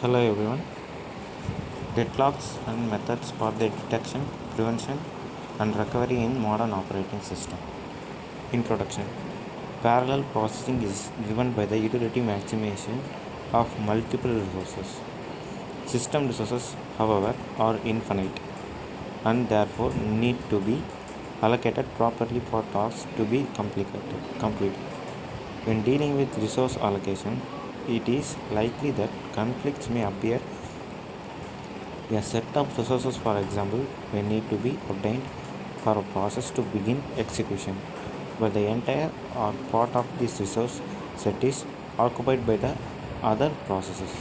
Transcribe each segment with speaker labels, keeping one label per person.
Speaker 1: Hello everyone. Deadlocks and methods for their detection, prevention, and recovery in modern operating system. Introduction. Parallel processing is driven by the utility maximization of multiple resources. System resources, however, are infinite and therefore need to be allocated properly for tasks to be completed. When dealing with resource allocation, it is likely that conflicts may appear. A set of resources, for example, may need to be obtained for a process to begin execution, but the entire or part of this resource set is occupied by the other processes.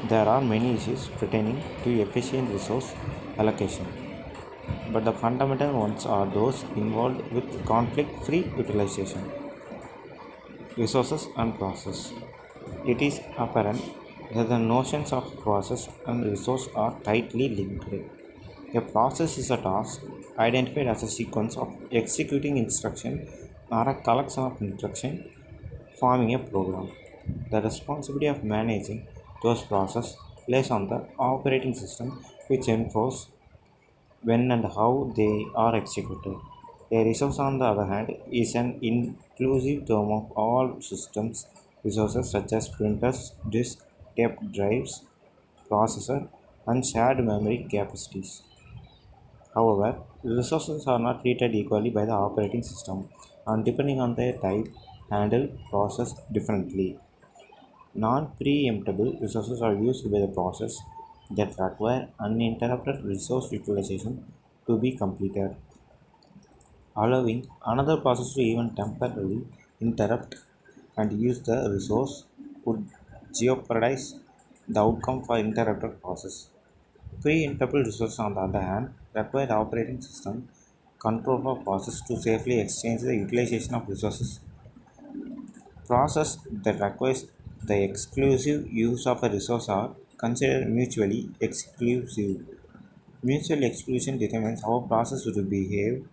Speaker 1: There are many issues pertaining to efficient resource allocation, but the fundamental ones are those involved with conflict-free utilization. Resources and process. It is apparent that the notions of process and resource are tightly linked. A process is a task identified as a sequence of executing instruction or a collection of instruction forming a program. The responsibility of managing those processes lies on the operating system which enforces when and how they are executed. A resource, on the other hand, is an inclusive term of all systems resources such as printers, disk, tape drives, processor, and shared memory capacities. However, resources are not treated equally by the operating system and depending on their type, handle process differently. Non-preemptible resources are used by the process that require uninterrupted resource utilization to be completed. Allowing another process to even temporarily interrupt and use the resource would jeopardize the outcome for interrupted process. Pre-interruptible resources, on the other hand, require the operating system control for process to safely exchange the utilization of resources. Process that requires the exclusive use of a resource are considered mutually exclusive. Mutual exclusion determines how a process will behave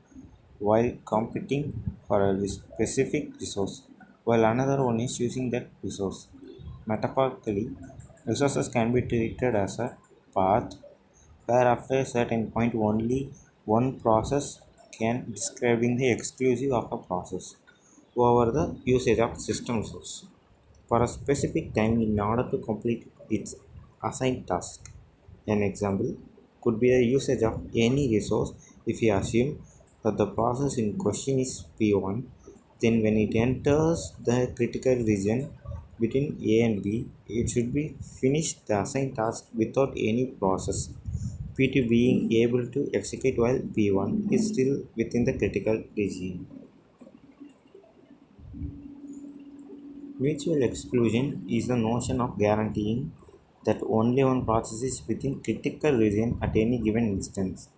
Speaker 1: while competing for a specific resource, while another one is using that resource. Metaphorically, resources can be treated as a path where after a certain point only one process can describing the exclusive of a process over the usage of system resource for a specific time in order to complete its assigned task. An example could be the usage of any resource if we assume that the process in question is P1, then when it enters the critical region between A and B, it should be finished the assigned task without any process. P2 being able to execute while P1 is still within the critical region. Mutual exclusion is the notion of guaranteeing that only one process is within critical region at any given instance.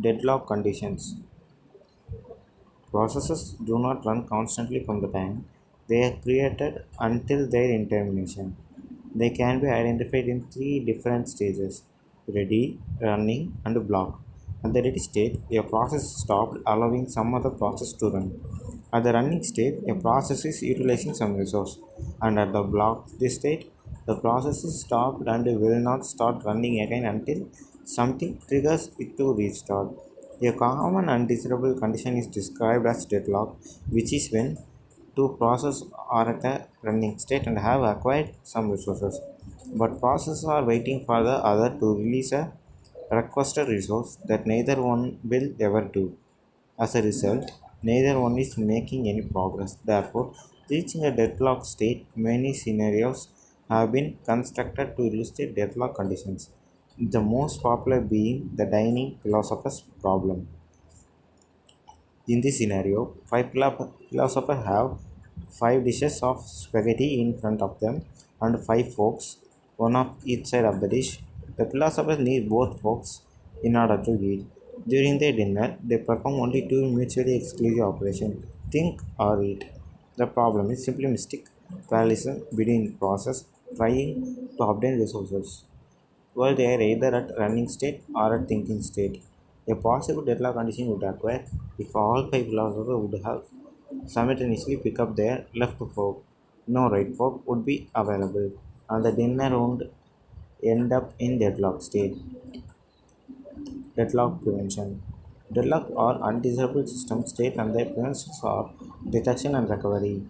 Speaker 1: Deadlock conditions. Processes do not run constantly from the time they are created until their termination. They can be identified in three different stages: ready, running, and block. At the ready state, a process is stopped, allowing some other process to run. At the running state, a process is utilizing some resource, and at the block state, the process is stopped and will not start running again until something triggers it to restart. A common undesirable condition is described as deadlock, which is when two processes are at a running state and have acquired some resources, but processes are waiting for the other to release a requested resource that neither one will ever do. As a result, neither one is making any progress. Therefore, reaching a deadlock state, many scenarios have been constructed to illustrate deadlock conditions. The most popular being the dining philosopher's problem. In this scenario, five philosophers have five dishes of spaghetti in front of them and five forks, one of each side of the dish. The philosophers need both forks in order to eat. During their dinner, they perform only two mutually exclusive operations: think or eat. The problem is simply mystic parallelism between process trying to obtain resources while they are either at running state or at thinking state. A possible deadlock condition would occur if all five philosophers would have simultaneously pick up their left fork. No right fork would be available. and the dinner won't end up in deadlock state. Deadlock prevention. Deadlock or undesirable system state and their preventions are detection and recovery.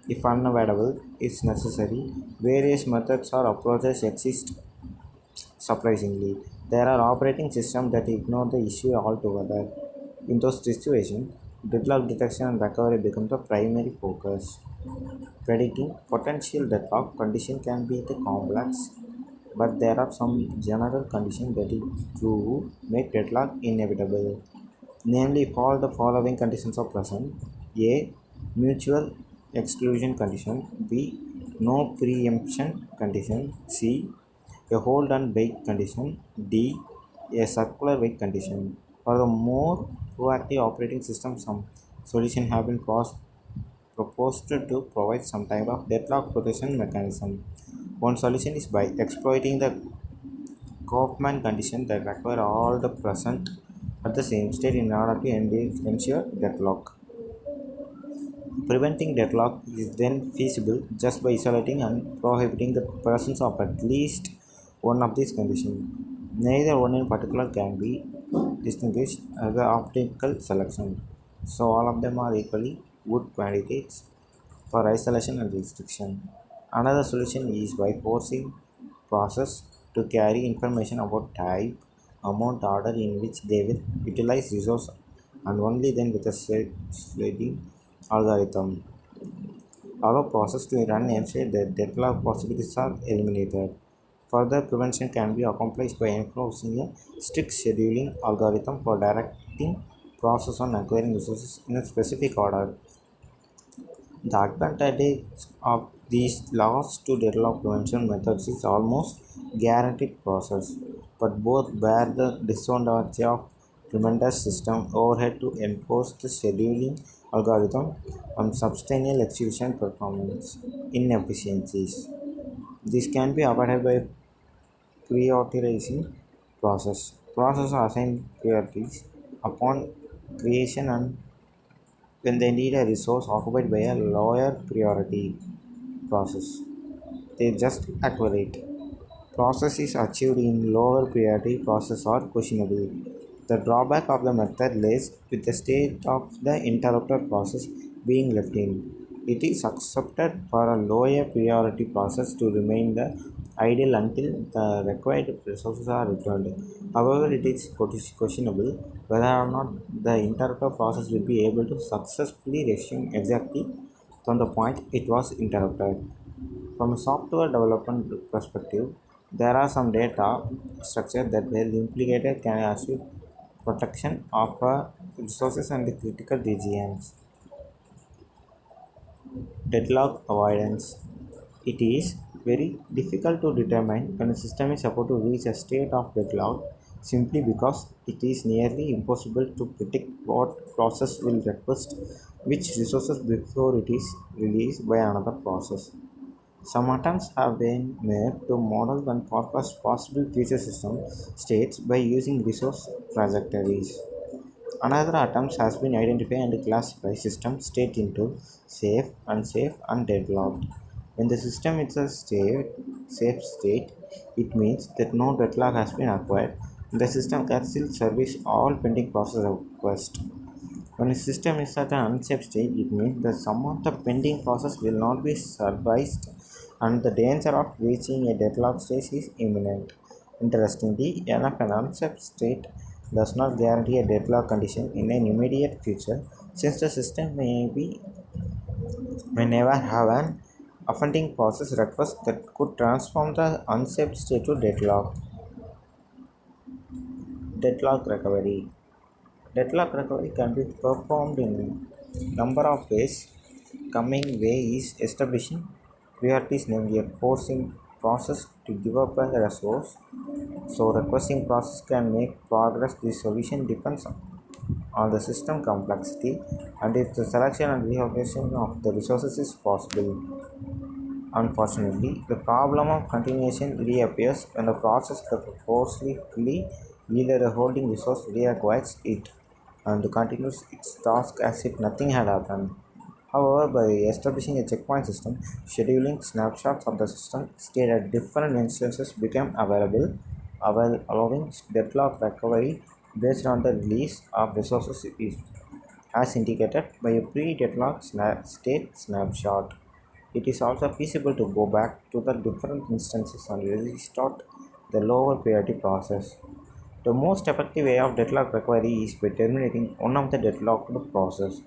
Speaker 1: If unavoidable is necessary, various methods or approaches exist. Surprisingly, there are operating systems that ignore the issue altogether. In those situations, deadlock detection and recovery become the primary focus. Predicting potential deadlock condition can be the complex, but there are some general conditions that is true make deadlock inevitable. Namely, if all the following conditions are present: A. Mutual exclusion condition. B. No preemption condition. C. A hold and wait condition. D. A circular wait condition. For the more proactive operating system, some solutions have been proposed to provide some type of deadlock protection mechanism. One solution is by exploiting the Kaufman condition that require all the present at the same state in order to ensure deadlock. Preventing deadlock is then feasible just by isolating and prohibiting the presence of at least one of these conditions. Neither one in particular can be distinguished as the optical selection, so all of them are equally good candidates for isolation and restriction. Another solution is by forcing process to carry information about type, amount, order in which they will utilize resource, and only then with a sliding algorithm allow process to run ensure that deadlock possibilities are eliminated. Further prevention can be accomplished by enforcing a strict scheduling algorithm for directing process on acquiring resources in a specific order. The advantage of these last two deadlock prevention methods is almost guaranteed process, but both bear the disadvantage of tremendous system overhead to enforce the scheduling algorithm and substantial execution performance inefficiencies. This can be avoided by prioritizing process. Process assign priorities upon creation and when they need a resource occupied by a lower priority process. They just accelerate. Process is achieved in lower priority process are questionable. The drawback of the method lies with the state of the interrupted process being left in. It is accepted for a lower priority process to remain the idle until the required resources are returned. However, it is questionable whether or not the interrupted process will be able to successfully resume exactly from the point it was interrupted. From a software development perspective, there are some data structures that were implicated can achieve protection of resources and the critical regions. Deadlock avoidance. It is very difficult to determine when a system is about to reach a state of deadlock simply because it is nearly impossible to predict what process will request which resources before it is released by another process. Some attempts have been made to model and forecast possible future system states by using resource trajectories. Another attempt has been identify and classify system state into safe, unsafe, and deadlocked. When the system is a safe state, it means that no deadlock has been acquired. The system can still service all pending process requests. When a system is at an unsafe state, it means that some of the pending process will not be serviced and the danger of reaching a deadlock stage is imminent. Interestingly enough, an unsafe state does not guarantee a deadlock condition in an immediate future since the system may never have an offending process request that could transform the unsafe state to deadlock. Deadlock recovery. Deadlock recovery can be performed in number of ways. Coming way is establishing priorities, namely forcing process to give up a resource. So requesting process can make progress. This solution depends on the system complexity and if the selection and reallocation of the resources is possible. Unfortunately, the problem of continuation reappears when the process that forcefully yielded a holding resource reacquires it and continues its task as if nothing had happened. However, by establishing a checkpoint system, scheduling snapshots of the system state at different instances became available, allowing deadlock recovery based on the release of resources is as indicated by a pre-deadlock state snapshot. It is also feasible to go back to the different instances and restart the lower priority process. The most effective way of deadlock recovery is by terminating one of the deadlocked process.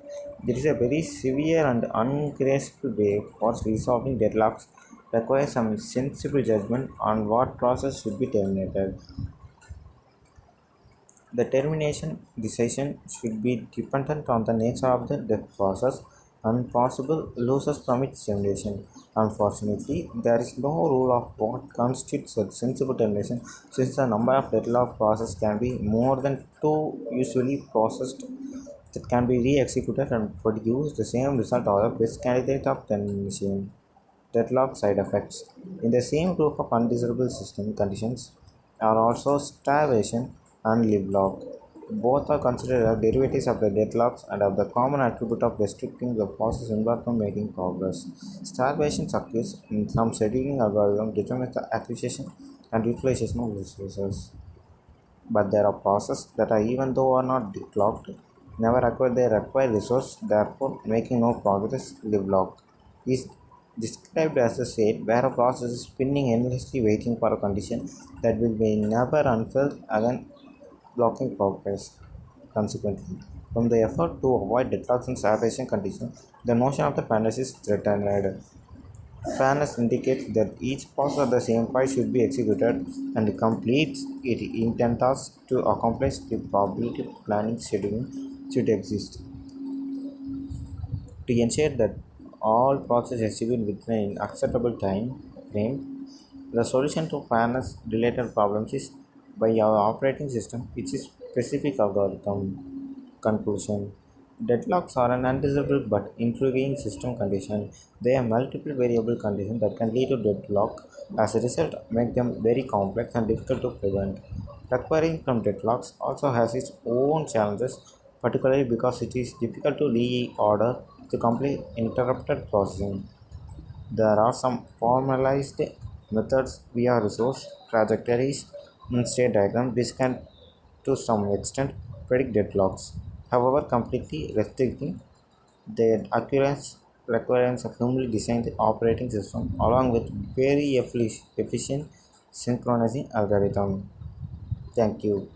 Speaker 1: There is a very severe and ungraceful way for resolving deadlocks requires some sensible judgment on what process should be terminated. The termination decision should be dependent on the nature of the death process and possible losses from its termination. Unfortunately, there is no rule of what constitutes a sensible termination since the number of deadlock processes can be more than two usually processed that can be re-executed and produce the same result or the best candidate of termination. Deadlock side effects. In the same group of undesirable system conditions are also starvation and livelock. Both are considered as derivatives of the deadlocks and of the common attribute of restricting the process involved from making progress. Starvation occurs in some scheduling algorithm determines the acquisition and utilization of resources. But there are processes that are even though are not deadlocked, never acquire their required resource, therefore making no progress. Livelock is described as a state where a process is spinning endlessly waiting for a condition that will be never unfurled again blocking progress. Consequently, from the effort to avoid deadlocks and starvation conditions, the notion of the fairness is threatened. Fairness indicates that each process at the same point should be executed and completes its intent task to accomplish the probability planning scheduling should exist. To ensure that all processes execute within an acceptable time frame, the solution to fairness related problems is by our operating system, which is specific algorithm. Conclusion. Deadlocks are an undesirable but intriguing system condition. They have multiple variable conditions that can lead to deadlock. As a result, make them very complex and difficult to prevent. Recovering from deadlocks also has its own challenges, particularly because it is difficult to reorder the complete interrupted processing. There are some formalized methods via resource trajectories and state diagrams which can, to some extent, predict deadlocks. However, completely restricting their occurrence requires a firmly designed operating system along with very efficient synchronizing algorithm. Thank you.